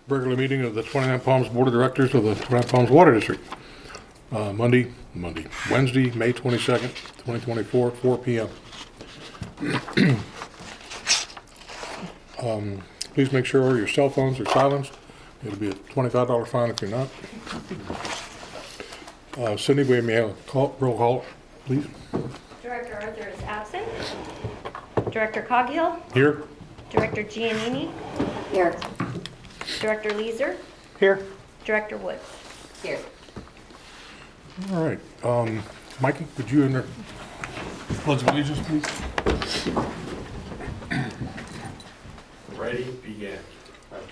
regular meeting of the 29 Palms Board of Directors of the 29 Palms Water District. Wednesday, May 22nd, 2024 at 4 p.m. Please make sure your cell phones are silenced. It'll be a $25 fine if you're not. Cindy, we may have a roll call, please. Director Arthur is absent. Director Coghill. Here. Director Giannini. Here. Director Leeser. Here. Director Woods. Here. All right. Mikey, would you enter Pledge of Allegiance, please? Ready, begin.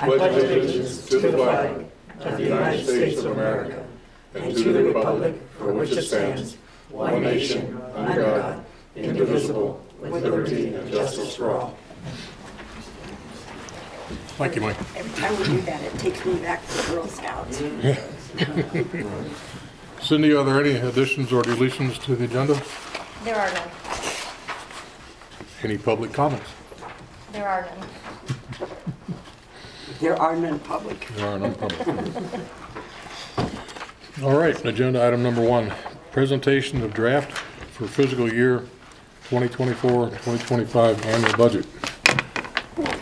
I pledge allegiance to the flag of the United States of America and to the republic for which it stands, one nation, under God, indivisible, with liberty and justice for all. Thank you, Mike. Every time we do that, it takes me back to Girl Scouts. Cindy, are there any additions or deletions to the agenda? There are none. Any public comments? There are none. There are none public. There are none public. All right, agenda item number 1, presentation of draft for fiscal year 2024-2025 annual budget.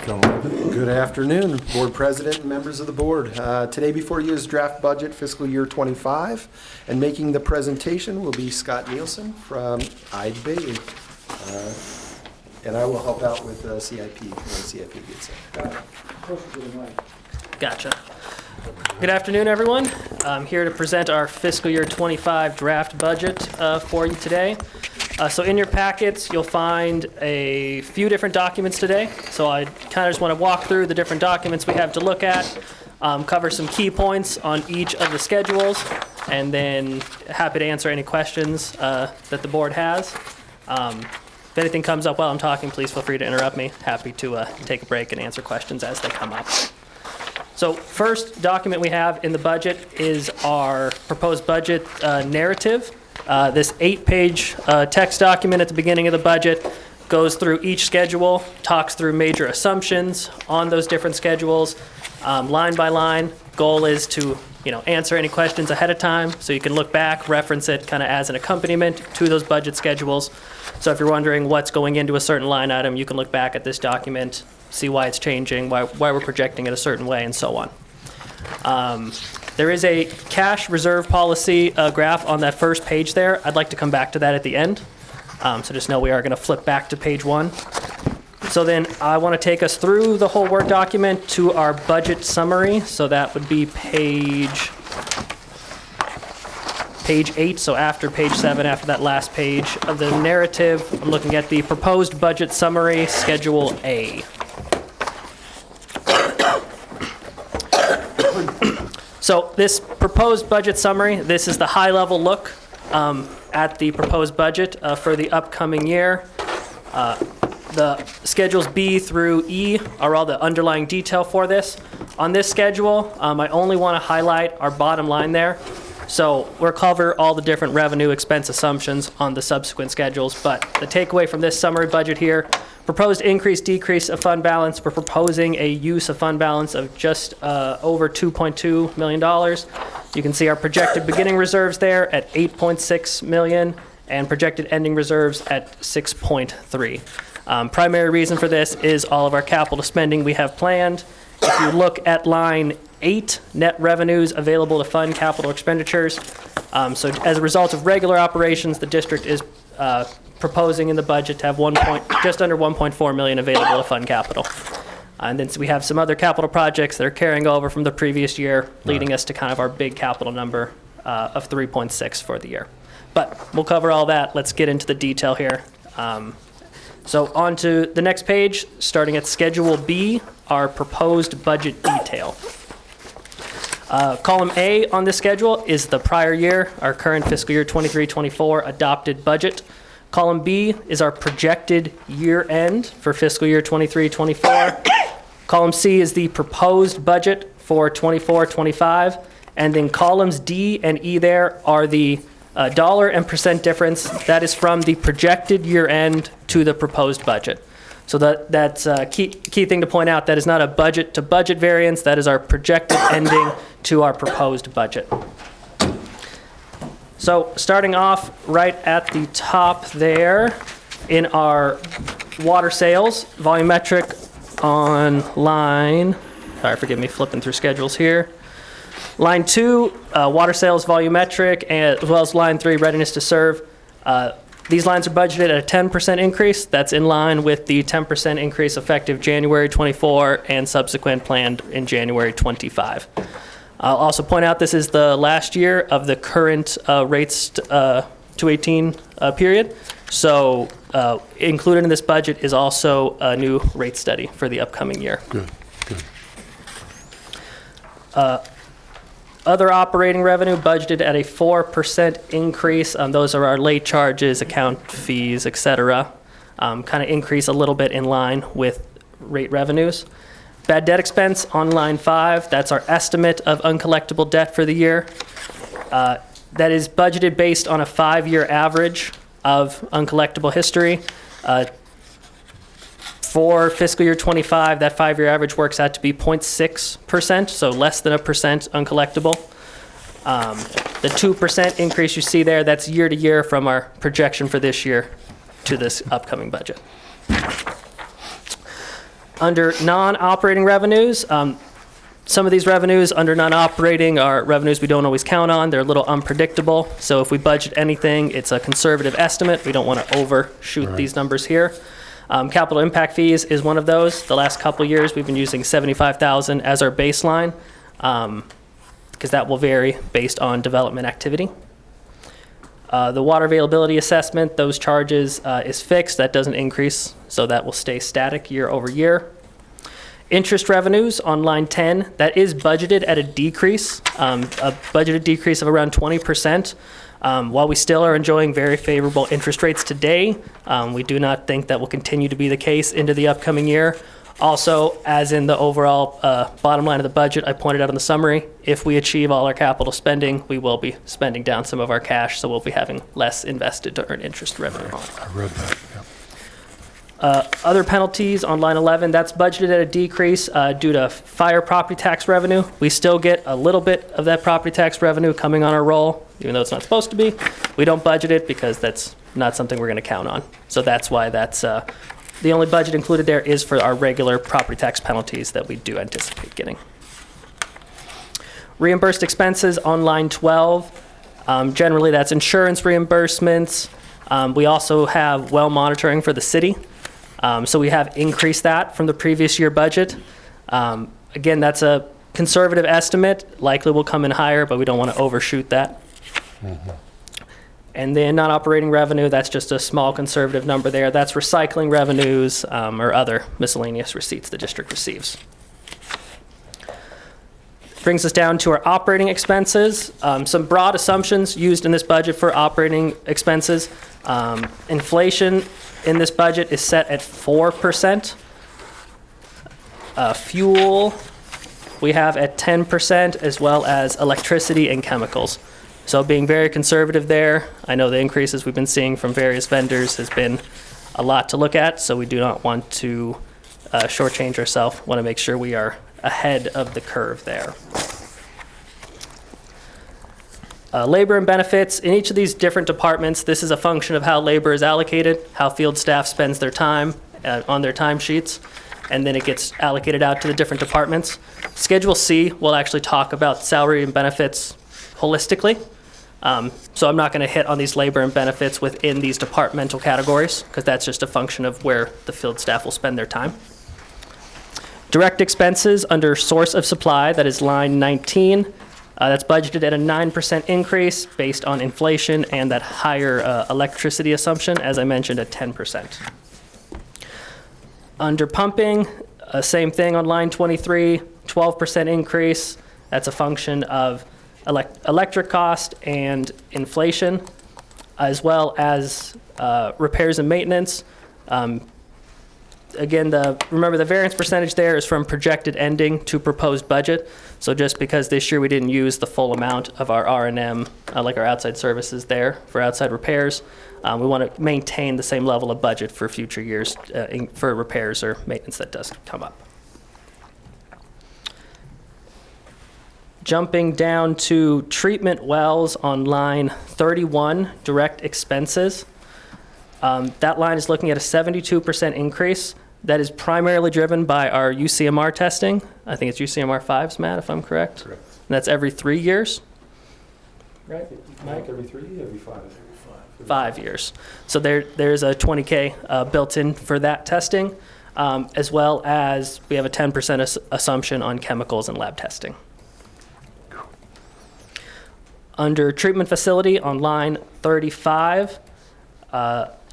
Good afternoon, Board President and members of the Board. Today before you is draft budget fiscal year 25, and making the presentation will be Scott Nielsen from IDB. And I will help out with CIP when CIP gets in. Gotcha. Good afternoon, everyone. I'm here to present our fiscal year 25 draft budget for you today. So in your packets, you'll find a few different documents today. So I kind of just want to walk through the different documents we have to look at, cover some key points on each of the schedules, and then happy to answer any questions that the board has. If anything comes up while I'm talking, please feel free to interrupt me. Happy to take a break and answer questions as they come up. So first document we have in the budget is our proposed budget narrative. This 8-page text document at the beginning of the budget goes through each schedule, talks through major assumptions on those different schedules, line by line. Goal is to answer any questions ahead of time so you can look back, reference it kind of as an accompaniment to those budget schedules. So if you're wondering what's going into a certain line item, you can look back at this document, see why it's changing, why we're projecting it a certain way, and so on. There is a cash reserve policy graph on that first page there. I'd like to come back to that at the end. So just know we are going to flip back to page 1. So then I want to take us through the whole Word document to our budget summary. So that would be page 8. So after page 7, after that last page of the narrative, I'm looking at the proposed budget summary, Schedule A. So this proposed budget summary, this is the high-level look at the proposed budget for the upcoming year. The schedules B through E are all the underlying detail for this. On this schedule, I only want to highlight our bottom line there. So we'll cover all the different revenue expense assumptions on the subsequent schedules, but the takeaway from this summary budget here, proposed increase, decrease of fund balance, we're proposing a use of fund balance of just over $2.2 million. You can see our projected beginning reserves there at $8.6 million and projected ending reserves at $6.3. Primary reason for this is all of our capital spending we have planned. If you look at line 8, net revenues available to fund capital expenditures. So as a result of regular operations, the district is proposing in the budget to have just under $1.4 million available to fund capital. And then we have some other capital projects that are carrying over from the previous year, leading us to kind of our big capital number of 3.6 for the year. But we'll cover all that. Let's get into the detail here. So on to the next page, starting at Schedule B, our proposed budget detail. Column A on this schedule is the prior year, our current fiscal year 23-24 adopted budget. Column B is our projected year end for fiscal year 23-24. Column C is the proposed budget for 24-25. And then columns D and E there are the dollar and percent difference that is from the projected year end to the proposed budget. So that's a key thing to point out. That is not a budget to budget variance. That is our projected ending to our proposed budget. So starting off right at the top there in our water sales, volumetric on line, sorry, forgive me, flipping through schedules here. Line 2, water sales volumetric, as well as line 3, readiness to serve. These lines are budgeted at a 10% increase. That's in line with the 10% increase effective January 24 and subsequent planned in January 25. I'll also point out this is the last year of the current rates 218 period. So included in this budget is also a new rate study for the upcoming year. Good, good. Other operating revenue budgeted at a 4% increase. Those are our late charges, account fees, et cetera. Kind of increase a little bit in line with rate revenues. Bad debt expense on line 5, that's our estimate of uncollectible debt for the year. That is budgeted based on a 5-year average of uncollectible history. For fiscal year 25, that 5-year average works out to be 0.6%, so less than 1% uncollectible. The 2% increase you see there, that's year to year from our projection for this year to this upcoming budget. Under non-operating revenues, some of these revenues under non-operating are revenues we don't always count on. They're a little unpredictable. So if we budget anything, it's a conservative estimate. We don't want to overshoot these numbers here. Capital impact fees is one of those. The last couple of years, we've been using $75,000 as our baseline because that will vary based on development activity. The water availability assessment, those charges is fixed. That doesn't increase, so that will stay static year over year. Interest revenues on line 10, that is budgeted at a decrease, a budgeted decrease of around 20%. While we still are enjoying very favorable interest rates today, we do not think that will continue to be the case into the upcoming year. Also, as in the overall bottom line of the budget, I pointed out in the summary, if we achieve all our capital spending, we will be spending down some of our cash, so we'll be having less invested to earn interest revenue on. I read that, yeah. Other penalties on line 11, that's budgeted at a decrease due to fire property tax revenue. We still get a little bit of that property tax revenue coming on our roll, even though it's not supposed to be. We don't budget it because that's not something we're going to count on. So that's why that's the only budget included there is for our regular property tax penalties that we do anticipate getting. Reimbursed expenses on line 12. Generally, that's insurance reimbursements. We also have well monitoring for the city. So we have increased that from the previous year budget. Again, that's a conservative estimate. Likely will come in higher, but we don't want to overshoot that. Mm-hmm. And then non-operating revenue, that's just a small conservative number there. That's recycling revenues or other miscellaneous receipts the district receives. Brings us down to our operating expenses. Some broad assumptions used in this budget for operating expenses. Inflation in this budget is set at 4%. Fuel we have at 10%, as well as electricity and chemicals. So being very conservative there. I know the increases we've been seeing from various vendors has been a lot to look at, so we do not want to shortchange ourselves. Want to make sure we are ahead of the curve there. Labor and benefits, in each of these different departments, this is a function of how labor is allocated, how field staff spends their time on their timesheets, and then it gets allocated out to the different departments. Schedule C will actually talk about salary and benefits holistically. So I'm not going to hit on these labor and benefits within these departmental categories, because that's just a function of where the field staff will spend their time. Direct expenses under source of supply, that is line 19. That's budgeted at a 9% increase based on inflation and that higher electricity assumption, as I mentioned, at 10%. Under pumping, same thing on line 23, 12% increase. That's a function of electric cost and inflation, as well as repairs and maintenance. Again, remember the variance percentage there is from projected ending to proposed budget. So just because this year we didn't use the full amount of our R&M, like our outside services there for outside repairs, we want to maintain the same level of budget for future years for repairs or maintenance that does come up. Jumping down to treatment wells on line 31, direct expenses. That line is looking at a 72% increase. That is primarily driven by our UCMR testing. I think it's UCMR 5s, Matt, if I'm correct. Correct. And that's every 3 years? Right, Mike, every 3, every 5? 5 years. So there's a $20K built in for that testing, as well as we have a 10% assumption on chemicals and lab testing. Under treatment facility on line 35,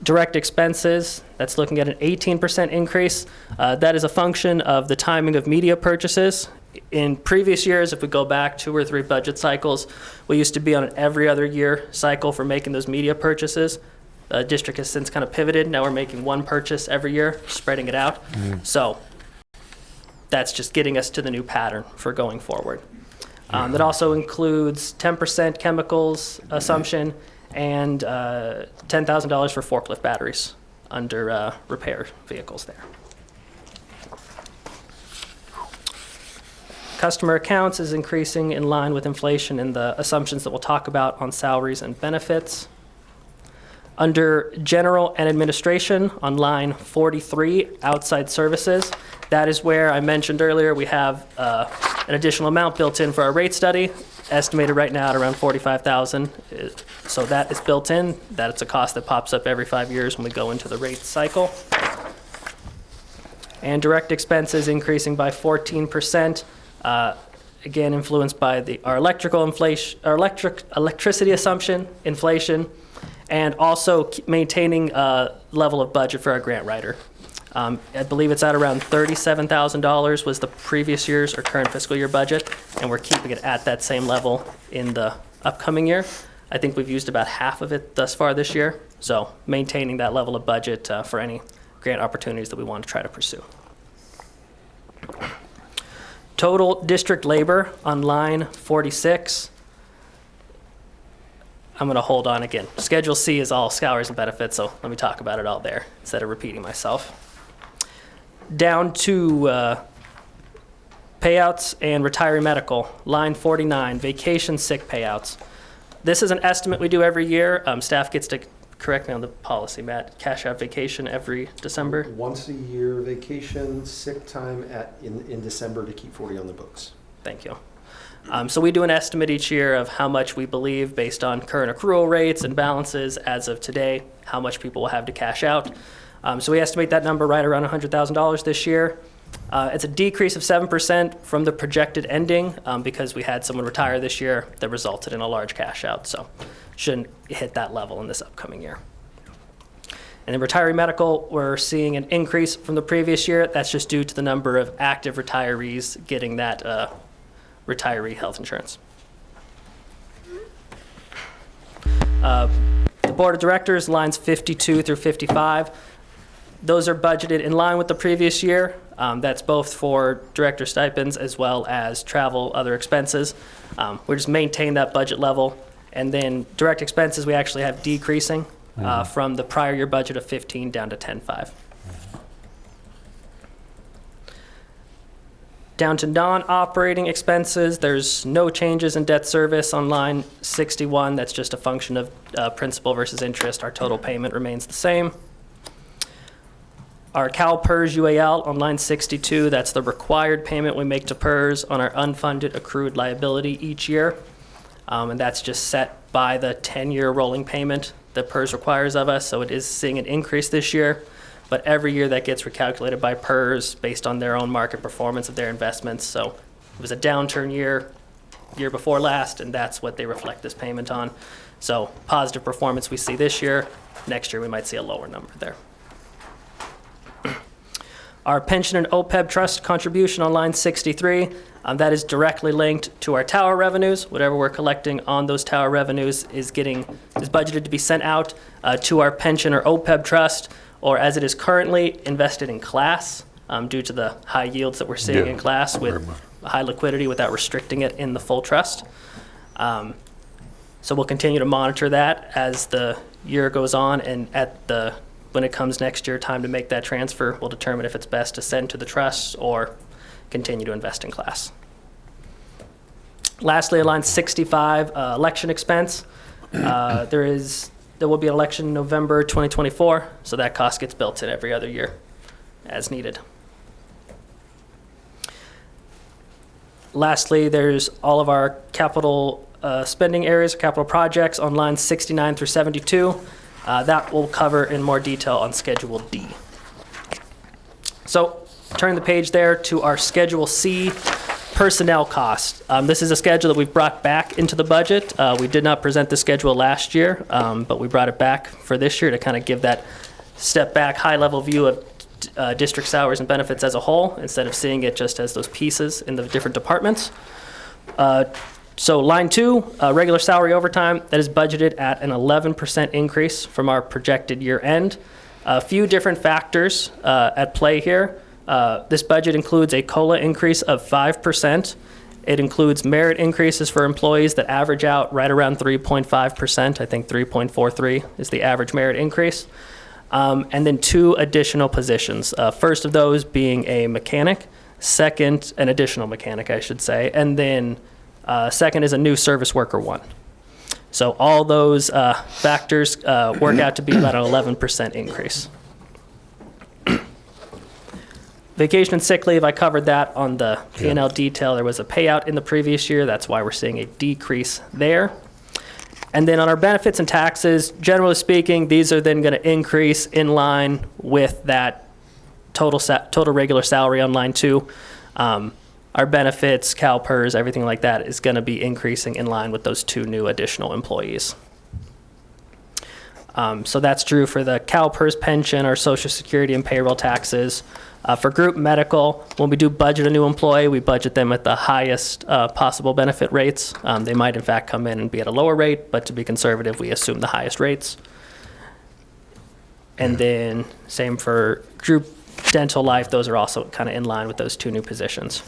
direct expenses, that's looking at an 18% increase. That is a function of the timing of media purchases. In previous years, if we go back 2 or 3 budget cycles, we used to be on an every other year cycle for making those media purchases. The district has since kind of pivoted. Now we're making 1 purchase every year, spreading it out. So that's just getting us to the new pattern for going forward. That also includes 10% chemicals assumption and $10,000 for forklift batteries under repair vehicles there. Customer accounts is increasing in line with inflation and the assumptions that we'll talk about on salaries and benefits. Under general and administration on line 43, outside services, that is where I mentioned earlier we have an additional amount built in for our rate study, estimated right now at around $45,000. So that is built in. That's a cost that pops up every 5 years when we go into the rate cycle. And direct expenses increasing by 14%. Again, influenced by our electricity assumption, inflation, and also maintaining a level of budget for our grant writer. I believe it's at around $37,000 was the previous year's or current fiscal year budget, and we're keeping it at that same level in the upcoming year. I think we've used about half of it thus far this year, so maintaining that level of budget for any grant opportunities that we want to try to pursue. Total district labor on line 46. I'm going to hold on again. Schedule C is all salaries and benefits, so let me talk about it all there instead of repeating myself. Down to payouts and retiree medical, line 49, vacation sick payouts. This is an estimate we do every year. Staff gets to correct me on the policy, Matt. Cash out vacation every December. Once a year vacation, sick time in December to keep 40 on the books. Thank you. So we do an estimate each year of how much we believe, based on current accrual rates and balances as of today, how much people will have to cash out. So we estimate that number right around $100,000 this year. It's a decrease of 7% from the projected ending because we had someone retire this year that resulted in a large cash out. So shouldn't hit that level in this upcoming year. And in retiree medical, we're seeing an increase from the previous year. That's just due to the number of active retirees getting that retiree health insurance. The Board of Directors, lines 52 through 55. Those are budgeted in line with the previous year. That's both for director stipends as well as travel, other expenses. We just maintain that budget level. And then direct expenses, we actually have decreasing from the prior year budget of 15 down to 10.5. Down to non-operating expenses, there's no changes in debt service on line 61. That's just a function of principal versus interest. Our total payment remains the same. Our CalPERS UAL on line 62, that's the required payment we make to PERS on our unfunded accrued liability each year. And that's just set by the 10-year rolling payment that PERS requires of us. So it is seeing an increase this year. But every year that gets recalculated by PERS based on their own market performance of their investments. So it was a downturn year before last, and that's what they reflect this payment on. So positive performance we see this year. Next year we might see a lower number there. Our pension and OPEB trust contribution on line 63, that is directly linked to our tower revenues. Whatever we're collecting on those tower revenues is budgeted to be sent out to our pension or OPEB trust or as it is currently, invested in class due to the high yields that we're seeing Yeah, in class very with much. high liquidity without restricting it in the full trust. So we'll continue to monitor that as the year goes on, and when it comes next year, time to make that transfer, we'll determine if it's best to send to the trust or continue to invest in class. Lastly, line 65, election expense. There will be an election in November 2024, so that cost gets built in every other year as needed. Lastly, there's all of our capital spending areas, capital projects on lines 69 through 72. That we'll cover in more detail on Schedule D. So turning the page there to our Schedule C, personnel cost. This is a schedule that we've brought back into the budget. We did not present the schedule last year, but we brought it back for this year to kind of give that step back, high-level view of district salaries and benefits as a whole, instead of seeing it just as those pieces in the different departments. So line 2, regular salary overtime, that is budgeted at an 11% increase from our projected year end. A few different factors at play here. This budget includes a COLA increase of 5%. It includes merit increases for employees that average out right around 3.5%. I think 3.43 is the average merit increase. And then 2 additional positions. First of those being a mechanic, second, an additional mechanic, I should say, and then second is a new service worker 1. So all those factors work out to be about an 11% increase. Vacation and sick leave, I covered that on the P&L detail. There was a payout in the previous year. That's why we're seeing a decrease there. And then on our benefits and taxes, generally speaking, these are then going to increase in line with that total regular salary on line 2. Our benefits, CalPERS, everything like that is going to be increasing in line with those 2 new additional employees. So that's true for the CalPERS pension, our Social Security and payroll taxes. For group medical, when we do budget a new employee, we budget them at the highest possible benefit rates. They might, in fact, come in and be at a lower rate, but to be conservative, we assume the highest rates. And then same for group dental life, those are also kind of in line with those 2 new positions.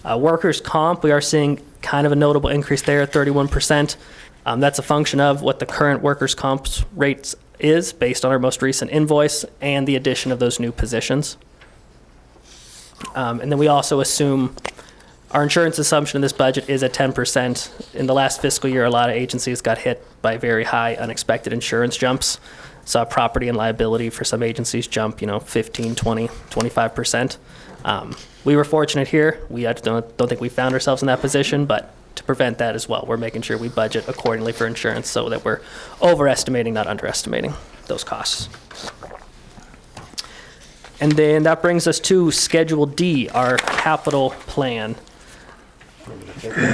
Workers' comp, we are seeing kind of a notable increase there at 31%. That's a function of what the current workers' comp rates is based on our most recent invoice and the addition of those new positions. And then we also assume our insurance assumption in this budget is at 10%. In the last fiscal year, a lot of agencies got hit by very high unexpected insurance jumps. Saw property and liability for some agencies jump, 15, 20, 25%. We were fortunate here. We don't think we found ourselves in that position, but to prevent that as well, we're making sure we budget accordingly for insurance so that we're overestimating, not underestimating those costs. And then that brings us to Schedule D, our capital plan.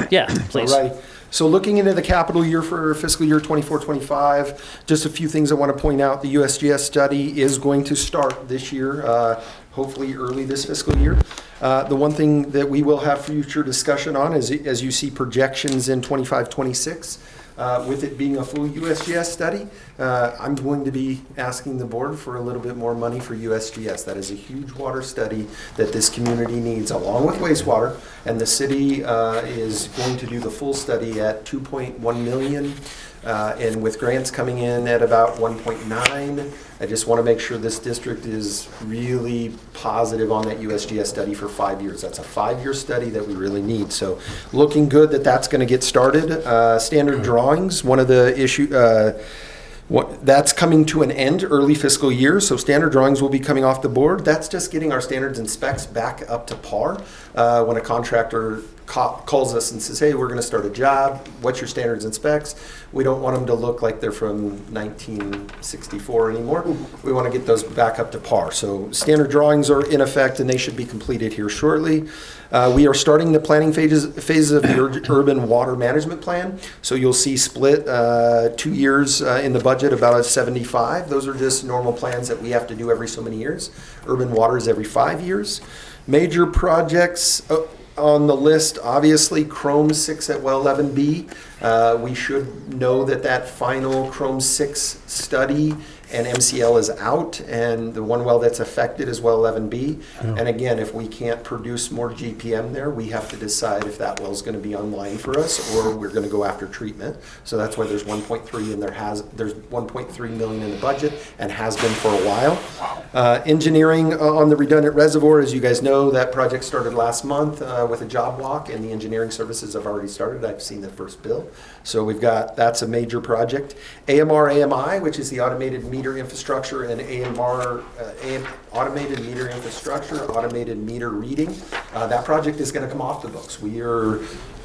Yeah, please. All right. So looking into the capital year for fiscal year 24-25, just a few things I want to point out. The USGS study is going to start this year, hopefully early this fiscal year. The one thing that we will have future discussion on is, as you see projections in 25-26, with it being a full USGS study, I'm going to be asking the board for a little bit more money for USGS. That is a huge water study that this community needs, along with wastewater. And the city is going to do the full study at $2.1 million, and with grants coming in at about 1.9. I just want to make sure this district is really positive on that USGS study for 5 years. That's a 5-year study that we really need. So looking good that that's going to get started. Standard drawings, one of the that's coming to an end early fiscal year, so standard drawings will be coming off the board. That's just getting our standards and specs back up to par. When a contractor calls us and says, hey, we're going to start a job, what's your standards and specs? We don't want them to look like they're from 1964 anymore. We want to get those back up to par. So standard drawings are in effect and they should be completed here shortly. We are starting the planning phases of the urban water management plan. So you'll see split 2 years in the budget, about a 75. Those are just normal plans that we have to do every so many years. Urban water is every 5 years. Major projects on the list, obviously, Chrome 6 at Well 11B. We should know that final Chrome 6 study and MCL is out, and the one well that's affected is well 11B. And again, if we can't produce more GPM there, we have to decide if that well's going to be online for us or we're going to go after treatment. So that's why there's 1.3 and there's 1.3 million in the budget and has been for a while. Engineering on the redundant reservoir, as you guys know, that project started last month with a job walk, and the engineering services have already started. I've seen the first bill. So that's a major project. AMR AMI, which is the automated meter infrastructure, and automated meter infrastructure, automated meter reading. That project is going to come off the books. We are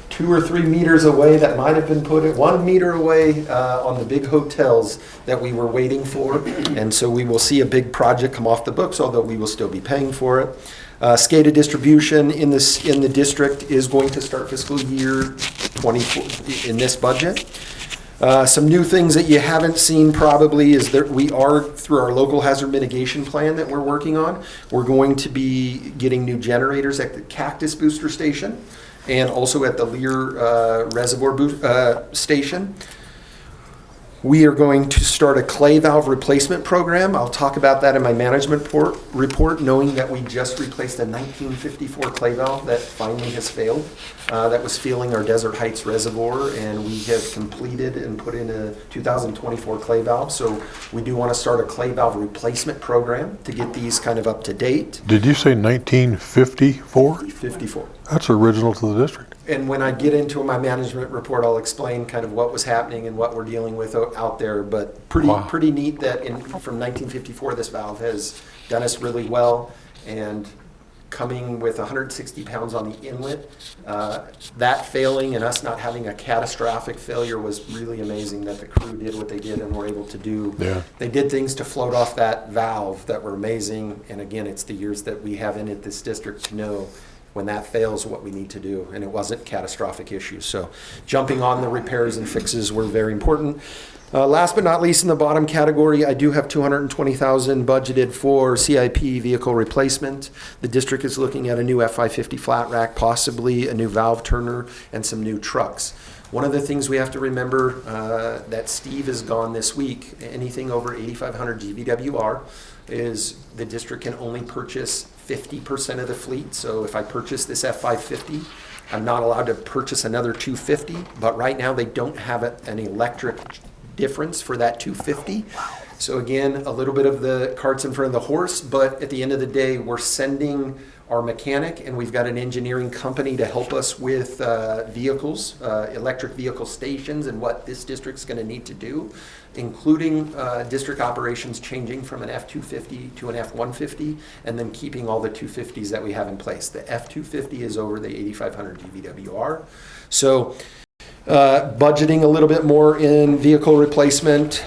2 or 3 meters away. That might have been put at 1 meter away on the big hotels that we were waiting for. And so we will see a big project come off the books, although we will still be paying for it. SCADA distribution in the district is going to start fiscal year 24 in this budget. Some new things that you haven't seen probably is that we are, through our local hazard mitigation plan that we're working on, we're going to be getting new generators at the Cactus Booster Station and also at the Lear Reservoir Station. We are going to start a clay valve replacement program. I'll talk about that in my management report, knowing that we just replaced a 1954 clay valve that finally has failed. That was filling our Desert Heights Reservoir, and we have completed and put in a 2024 clay valve. So we do want to start a clay valve replacement program to get these kind of up to date. Did you say 1954? 54. That's original to the district. And when I get into my management report, I'll explain kind of what was happening and what we're dealing with out there. But pretty neat that from 1954, this valve has done us really well. And coming with 160 pounds on the inlet, that failing and us not having a catastrophic failure was really amazing that the crew did what they did and were able to do. Yeah. They did things to float off that valve that were amazing. And again, it's the years that we have in this district to know when that fails, what we need to do, and it wasn't catastrophic issues. So jumping on the repairs and fixes were very important. Last but not least, in the bottom category, I do have $220,000 budgeted for CIP vehicle replacement. The district is looking at a new F550 flat rack, possibly a new valve turner, and some new trucks. One of the things we have to remember that Steve is gone this week, anything over 8,500 GVWR, is the district can only purchase 50% of the fleet. So if I purchase this F550, I'm not allowed to purchase another 250, but right now they don't have an electric difference for that 250. So again, a little bit of the carts in front of the horse, but at the end of the day, we're sending our mechanic, and we've got an engineering company to help us with vehicles, electric vehicle stations, and what this district's going to need to do, including district operations changing from an F250 to an F150, and then keeping all the 250s that we have in place. The F250 is over the 8,500 GVWR. So budgeting a little bit more in vehicle replacement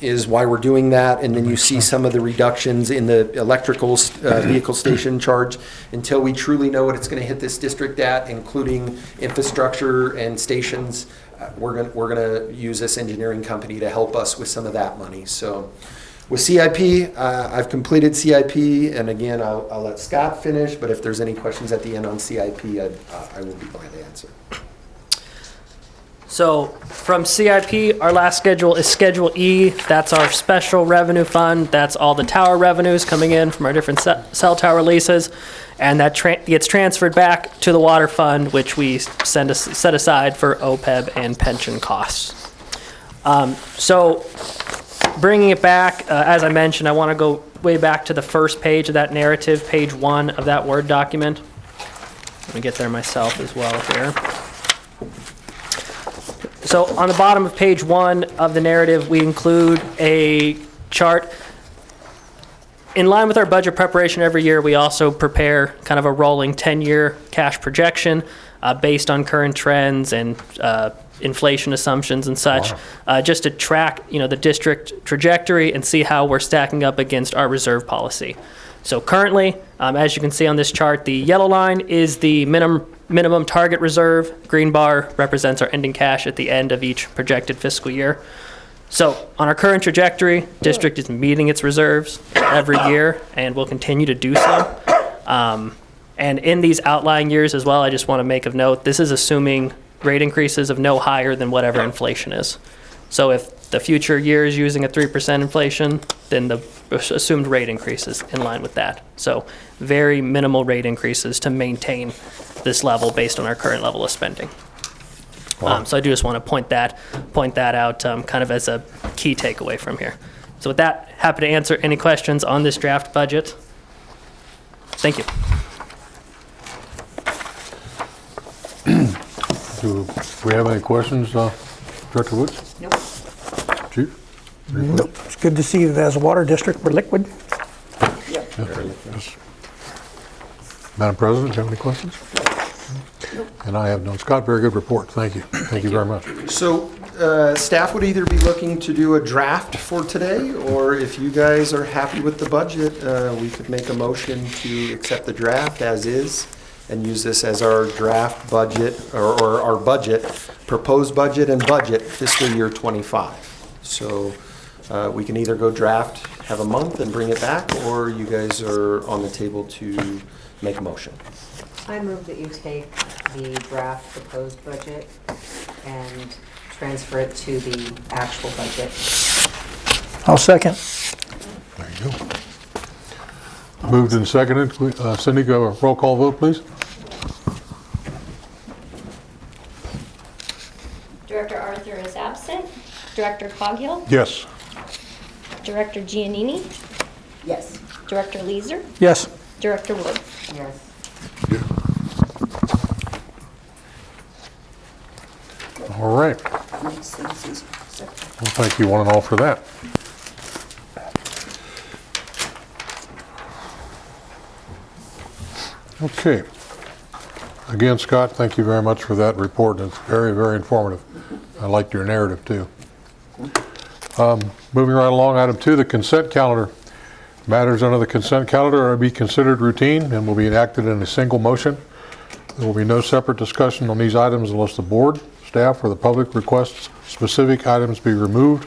is why we're doing that. And then you see some of the reductions in the electrical vehicle station charge until we truly know what it's going to hit this district at, including infrastructure and stations. We're going to use this engineering company to help us with some of that money. So with CIP, I've completed CIP, and again, I'll let Scott finish, but if there's any questions at the end on CIP, I will be glad to answer. So from CIP, our last schedule is Schedule E. That's our special revenue fund. That's all the tower revenues coming in from our different cell tower leases. And that gets transferred back to the water fund, which we set aside for OPEB and pension costs. So bringing it back, as I mentioned, I want to go way back to the first page of that narrative, page 1 of that Word document. Let me get there myself as well here. So on the bottom of page 1 of the narrative, we include a chart. In line with our budget preparation every year, we also prepare kind of a rolling 10-year cash projection based on current trends and inflation assumptions and such, just to track, the district trajectory and see how we're stacking up against our reserve policy. So currently, as you can see on this chart, the yellow line is the minimum target reserve. Green bar represents our ending cash at the end of each projected fiscal year. So on our current trajectory, district is meeting its reserves every year and will continue to do so. And in these outlying years as well, I just want to make of note, this is assuming rate increases of no higher than whatever inflation is. So if the future years using a 3% inflation, then the assumed rate increases in line with that. So very minimal rate increases to maintain this level based on our current level of spending. So I do just want to point that out kind of as a key takeaway from here. So with that, happy to answer any questions on this draft budget. Thank you. Do we have any questions, Director Woods? Nope. Chief? Nope. It's good to see that as a water district, we're liquid. Yep. Yes. Madam President, do you have any questions? And I have none. Scott, very good report. Thank you. Thank you very much. So staff would either be looking to do a draft for today, or if you guys are happy with the budget, we could make a motion to accept the draft as is and use this as our draft budget, or our budget, proposed budget and budget fiscal year 25. So we can either go draft, have a month and bring it back, or you guys are on the table to make a motion. I move that you take the draft proposed budget and transfer it to the actual budget. I'll second. There you go. Moved and seconded. Cindy, go a roll call vote, please. Director Arthur is absent. Director Coghill, Yes. Director Giannini, Yes. Director Leeser, Yes. Director Wood. Yes. All right. Makes things easier. So, Well, thank you one and all for that. Okay. Again, Scott, thank you very much for that report. It's very, very informative. I liked your narrative too. Moving right along, item 2, the consent calendar. Matters under the consent calendar are to be considered routine and will be enacted in a single motion. There will be no separate discussion on these items unless the board, staff, or the public requests specific items be removed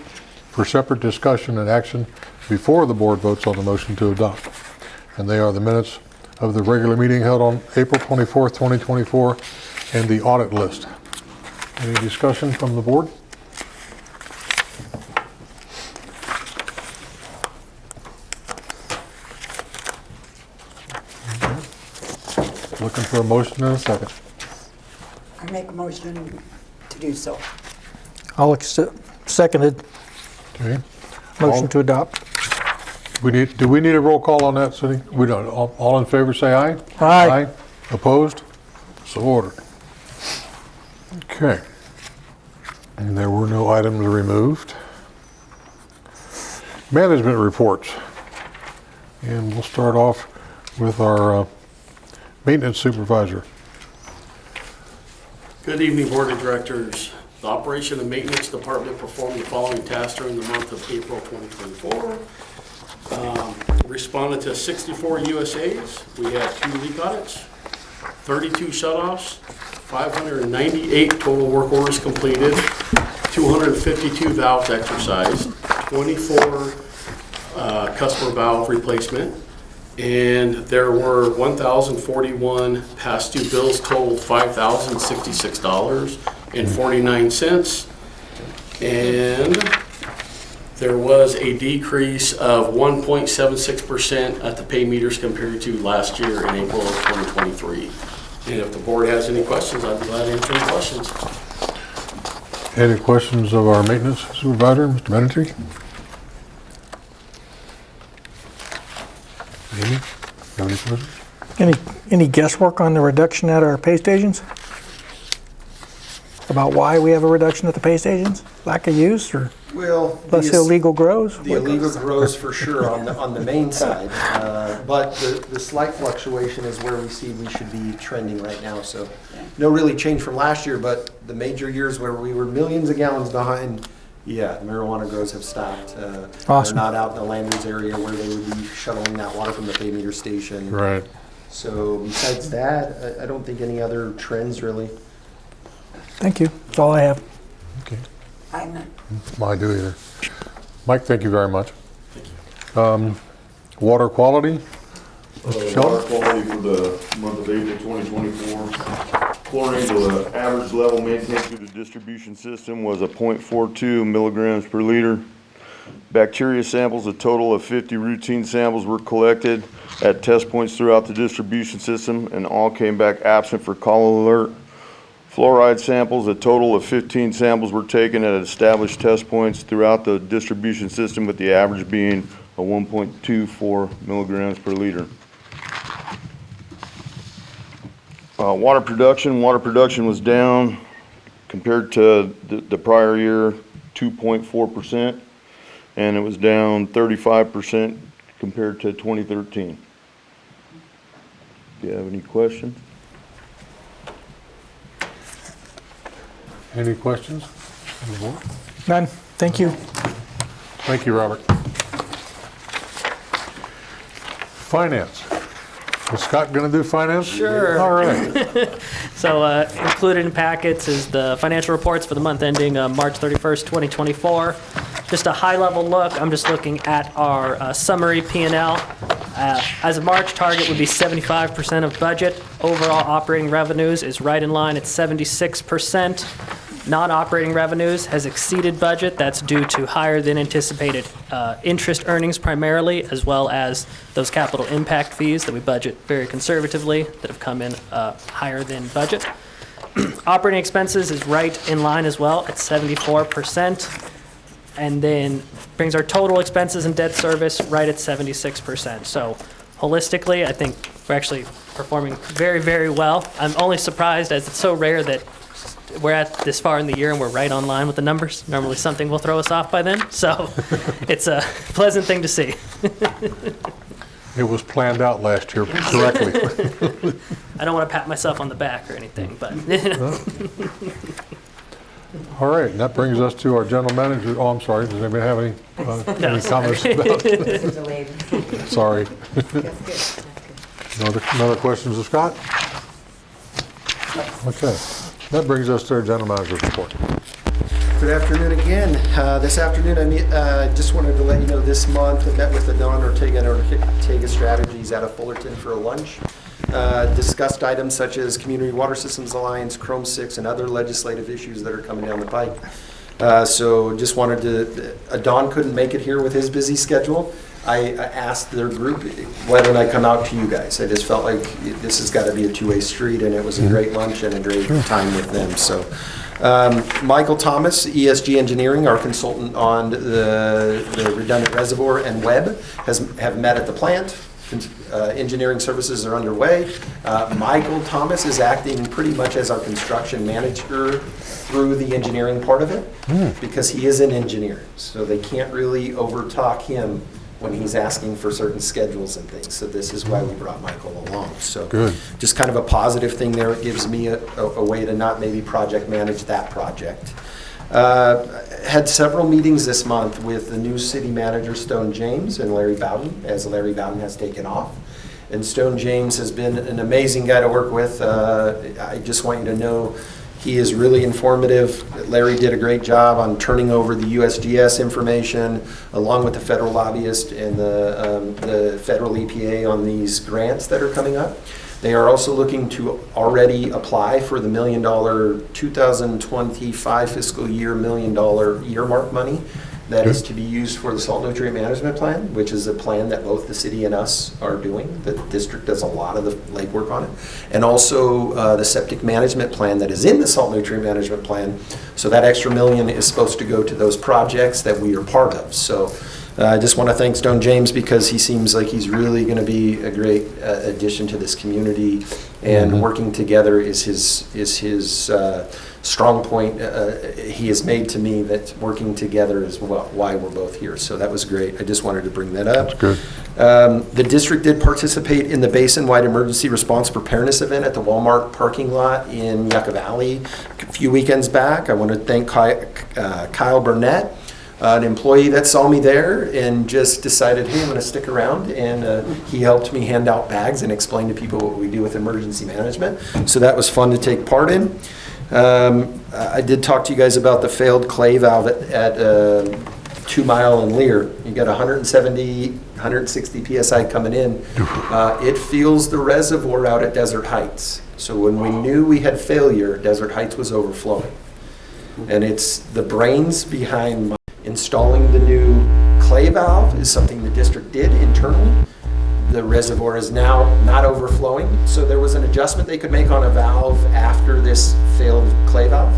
for separate discussion and action before the board votes on the motion to adopt. And they are the minutes of the regular meeting held on April 24th, 2024, and the audit list. Any discussion from the board? Looking for a motion and a second. I make a motion to do so. I'll accept, seconded, Okay. motion to adopt. Do we need a roll call on that, Cindy? We don't. All in favor, say aye. Aye. Opposed? So ordered. Okay. And there were no items removed. Management reports. And we'll start off with our maintenance supervisor. Good evening, Board of Directors. The Operation and Maintenance Department performed the following tasks during the month of April 2024. Responded to 64 USAs. We had 2 leak audits, 32 shutoffs, 598 total work orders completed, 252 valves exercised, 24 customer valve replacement, and there were 1,041 past due bills totaled $5,066.49. And there was a decrease of 1.76% at the pay meters compared to last year in April of 2023. And if the board has any questions, I'd be glad to answer any questions. Any questions of our maintenance supervisor, Mr. Menetry? Amy, you have any questions? Any guesswork on the reduction at our pay stations? About why we have a reduction at the pay stations? Lack of use or Well, less illegal grows? the illegal grows for sure on the main side, but the slight fluctuation is where we see we should be trending right now. So no really change from last year, but the major years where we were millions of gallons behind, yeah, marijuana grows have stopped. Awesome. They're not out in the Landry's area where they would be shuttling that water from the pay meter station. Right. So besides that, I don't think any other trends really. Thank you. That's all I have. Okay. I'm not. I do either. Mike, thank you very much. Water quality? Water quality for the month of April 2024 Chlorine to the average level maintained through the distribution system was a 0.42 milligrams per liter. Bacteria samples, a total of 50 routine samples were collected at test points throughout the distribution system and all came back absent for call alert. Fluoride samples, a total of 15 samples were taken at established test points throughout the distribution system, with the average being a 1.24 milligrams per liter. Water production was down compared to the prior year, 2.4%, and it was down 35% compared to 2013. Do you have any questions? Any questions? on the board? None. Thank you. Thank you, Robert. Finance. Is Scott going to do finance? Sure. All right. So included in packets is the financial reports for the month ending March 31st, 2024. Just a high-level look. I'm just looking at our summary P&L. As of March, target would be 75% of budget. Overall operating revenues is right in line at 76%. Non-operating revenues has exceeded budget. That's due to higher than anticipated interest earnings primarily, as well as those capital impact fees that we budget very conservatively that have come in higher than budget. Operating expenses is right in line as well at 74%, and then brings our total expenses and debt service right at 76%. So holistically, I think we're actually performing very, very well. I'm only surprised as it's so rare that we're at this far in the year and we're right on line with the numbers. Normally something will throw us off by then. So it's a pleasant thing to see. It was planned out last year correctly. I don't want to pat myself on the back or anything, but All right, and that brings us to our general manager. Oh, I'm sorry. Does anybody have any comments about it? Delayed. Sorry. That's good. That's good. Another questions of Scott? Okay. That brings us to our general manager's report. Good afternoon again. This afternoon, I just wanted to let you know this month I met with the Don Ortega and Ortega Strategies out of Fullerton for a lunch. Discussed items such as Community Water Systems Alliance, Chrome 6, and other legislative issues that are coming down the pike. So just wanted to, Don couldn't make it here with his busy schedule. I asked their group, why don't I come out to you guys? I just felt like this has got to be a two-way street, and it was a great lunch and a great time with them. So Michael Thomas, ESG Engineering, our consultant on the redundant reservoir and web, have met at the plant. Engineering services are underway. Michael Thomas is acting pretty much as our construction manager through the engineering part of it because he is an engineer. So they can't really overtalk him when he's asking for certain schedules and things. So this is why we brought Michael along. So Good. just kind of a positive thing there. It gives me a way to not maybe project manage that project. Had several meetings this month with the new city manager, Stone James, and Larry Bowden, as Larry Bowden has taken off. And Stone James has been an amazing guy to work with. I just want you to know he is really informative. Larry did a great job on turning over the USGS information along with the federal lobbyist and the federal EPA on these grants that are coming up. They are also looking to already apply for the $1 million 2025 fiscal year $1 million earmark money that is to be used for the salt nutrient management plan, which is a plan that both the city and us are doing. The district does a lot of the legwork on it. And also the septic management plan that is in the salt nutrient management plan. So that extra $1 million is supposed to go to those projects that we are part of. So I just want to thank Stone James because he seems like he's really going to be a great addition to this community, and working together is his strong point. He has made to me that working together is why we're both here. So that was great. I just wanted to bring that up. That's good. The district did participate in the basin-wide emergency response preparedness event at the Walmart parking lot in Yucca Valley a few weekends back. I want to thank Kyle Burnett, an employee that saw me there and just decided, hey, I'm going to stick around. And he helped me hand out bags and explain to people what we do with emergency management. So that was fun to take part in. I did talk to you guys about the failed clay valve at 2 Mile and Lear. You got 170 160 PSI coming in. It fills the reservoir out at Desert Heights. So when we knew we had failure, Desert Heights was overflowing. And it's the brains behind installing the new clay valve is something the district did internally. The reservoir is now not overflowing, so there was an adjustment they could make on a valve after this failed clay valve,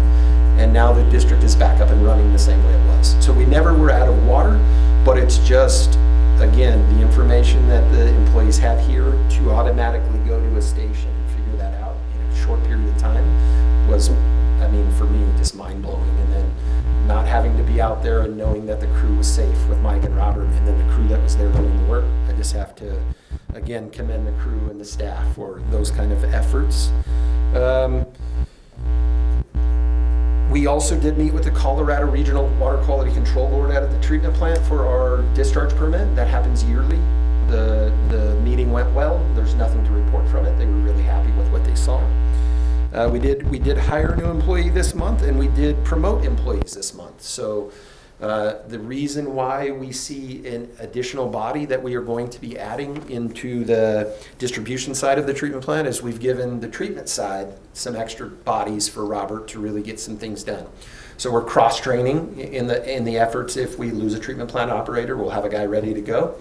and now the district is back up and running the same way it was. So we never were out of water, but it's just, again, the information that the employees have here to automatically go to a station and figure that out in a short period of time was, I mean, for me, just mind-blowing. And then not having to be out there and knowing that the crew was safe with Mike and Robert, and then the crew that was there doing the work. I just have to, again, commend the crew and the staff for those kind of efforts. We also did meet with the Colorado Regional Water Quality Control Board out at the treatment plant for our discharge permit. That happens yearly. The meeting went well. There's nothing to report from it. They were really happy with what they saw. We did hire a new employee this month, and we did promote employees this month. So the reason why we see an additional body that we are going to be adding into the distribution side of the treatment plant is we've given the treatment side some extra bodies for Robert to really get some things done. So we're cross-training in the efforts. If we lose a treatment plant operator, we'll have a guy ready to go.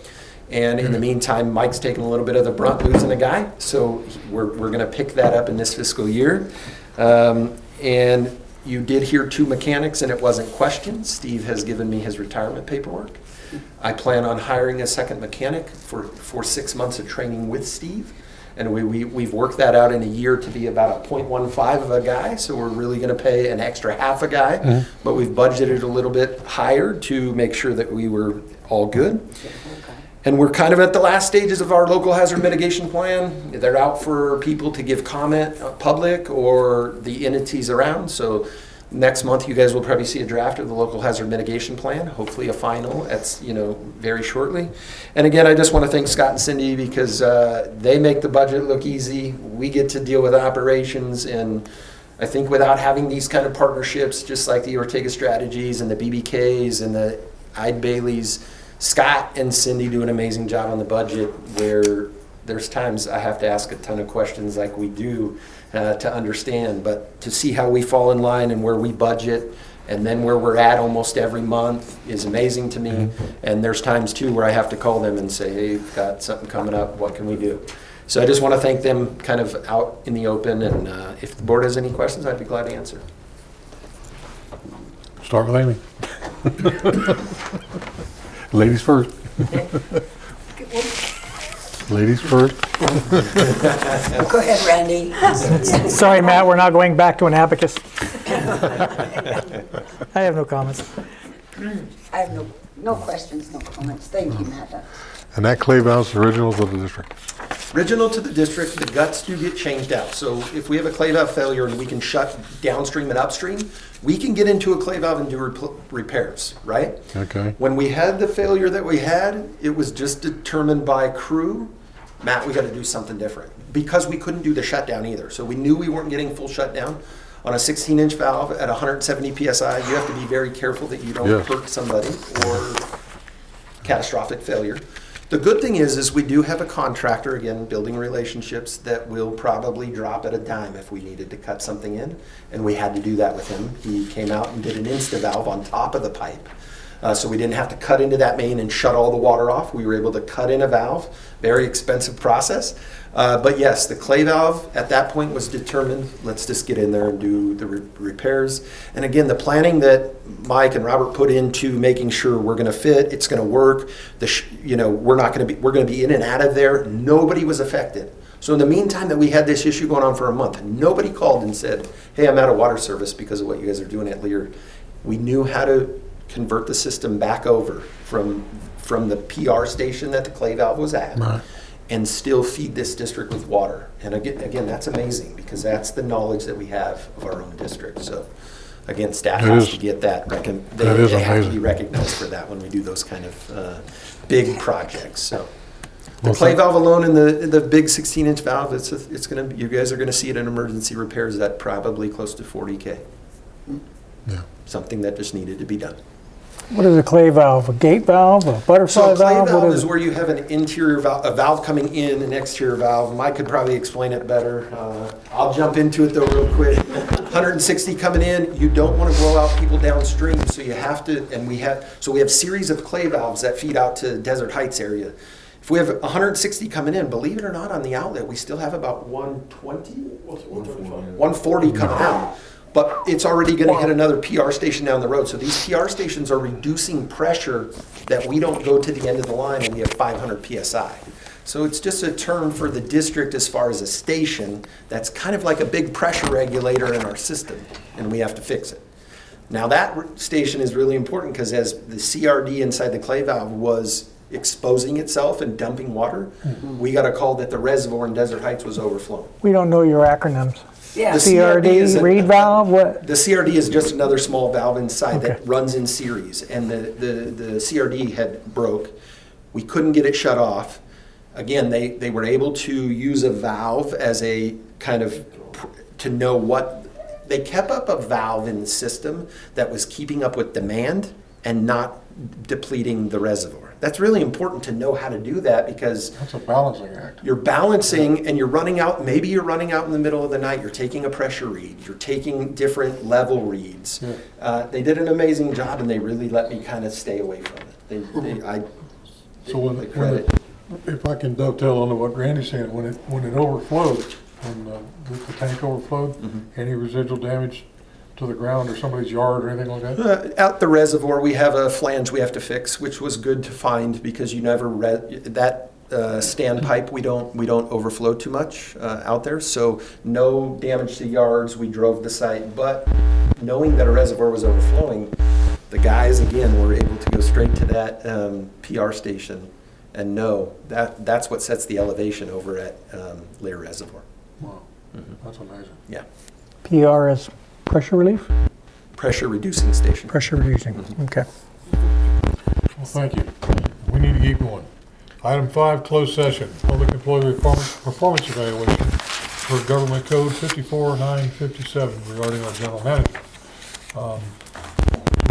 And in the meantime, Mike's taking a little bit of the brunt losing a guy. So we're going to pick that up in this fiscal year. And you did hear 2 mechanics, and it wasn't questioned. Steve has given me his retirement paperwork. I plan on hiring a second mechanic for 6 months of training with Steve. And we've worked that out in a year to be about a 0.15 of a guy. So we're really going to pay an extra half a guy. But we've budgeted a little bit higher to make sure that we were all good. And we're kind of at the last stages of our local hazard mitigation plan. They're out for people to give comment, public or the entities around. So next month, you guys will probably see a draft of the local hazard mitigation plan, hopefully a final, that's, very shortly. And again, I just want to thank Scott and Cindy because they make the budget look easy. We get to deal with operations, and I think without having these kind of partnerships, just like the Ortega Strategies and the BBKs and the Ide Baileys, Scott and Cindy do an amazing job on the budget, where there's times I have to ask a ton of questions like we do to understand, but to see how we fall in line and where we budget and then where we're at almost every month is amazing to me. And there's times too where I have to call them and say, hey, we've got something coming up, what can we do? So I just want to thank them kind of out in the open, and if the board has any questions, I'd be glad to answer. Start with Amy. Ladies first. Ladies first. Go ahead, Randy. Sorry, Matt, we're not going back to an abacus. I have no comments. I have no questions, no comments. Thank you, Matt. And that clay valve's original to the district. Original to the district, the guts do get changed out. So if we have a clay valve failure and we can shut downstream and upstream, we can get into a clay valve and do repairs, right? Okay. When we had the failure that we had, it was just determined by crew, Matt, we got to do something different, because we couldn't do the shutdown either. So we knew we weren't getting full shutdown. On a 16-inch valve at 170 PSI, you have to be very careful that you don't hurt somebody or catastrophic failure. The good thing is we do have a contractor, again, building relationships, that will probably drop at a dime if we needed to cut something in, and we had to do that with him. He came out and did an Insta-valve on top of the pipe. So we didn't have to cut into that main and shut all the water off. We were able to cut in a valve, very expensive process. But yes, the clay valve at that point was determined, let's just get in there and do the repairs. And again, the planning that Mike and Robert put into making sure we're going to fit, it's going to work, we're going to be in and out of there. Nobody was affected. So in the meantime that we had this issue going on for a month, nobody called and said, hey, I'm out of water service because of what you guys are doing at Lear. We knew how to convert the system back over from the PR station that the clay valve was at, right, and still feed this district with water. And again, that's amazing, because that's the knowledge that we have of our own district. So again, staff has to get that. They have to be recognized for that when we do those kind of big projects. So the clay valve alone and the big 16-inch valve, it's gonna, you guys are gonna see it in emergency repairs at probably close to $40K. Yeah. Something that just needed to be done. What is a clay valve? A gate valve? A butterfly So a clay valve? valve What is is it? where you have an interior valve, a valve coming in, an exterior valve. Mike could probably explain it better. I'll jump into it though real quick. 160 coming in, you don't want to blow out people downstream, so you have to, and we have series of clay valves that feed out to Desert Heights area. If we have 160 coming in, believe it or not, on the outlet, we still have about 120, 140 coming out. But it's already going to hit another PR station down the road. So these PR stations are reducing pressure that we don't go to the end of the line and we have 500 PSI. So it's just a term for the district as far as a station that's kind of like a big pressure regulator in our system, and we have to fix it. Now that station is really important because as the CRD inside the clay valve was exposing itself and dumping water, we got a call that the reservoir in Desert Heights was overflowing. We don't know your acronyms. Yeah. The CRD is CRD, reed valve, what? The CRD is just another small valve inside Okay. that runs in series, and the CRD had broke. We couldn't get it shut off. Again, they were able to use a valve as a kind of, to know what, they kept up a valve in the system that was keeping up with demand and not depleting the reservoir. That's really important to know how to do that because That's a balancing act. you're balancing and you're running out, maybe you're running out in the middle of the night, you're taking a pressure read, you're taking different level reads. Yeah. They did an amazing job and they really let me kind of stay away from it. So when if I can dovetail onto what Randy's saying, when it overflowed, when the tank overflowed, any residual damage to the ground or somebody's yard or anything like that? Out the reservoir, we have a flange we have to fix, which was good to find because you never that standpipe we don't overflow too much out there, so no damage to yards. We drove the site, but knowing that a reservoir was overflowing, the guys again were able to go straight to that PR station and know that that's what sets the elevation over at Lear Reservoir. Wow, that's amazing. Yeah, PR is pressure relief? pressure reducing station. Pressure reducing, okay. Well, thank you. We need to keep going. Item 5, closed session, public employee performance evaluation for Government Code 54957 regarding our general manager.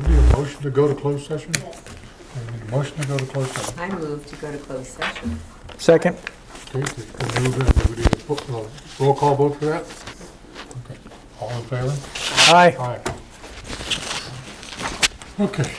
We need a motion to go to closed session? We need a motion to go to closed session. I move to go to closed session. Second? Okay, we move in. We need a roll call vote for that? Okay. All in favor? Aye. Aye. Okay.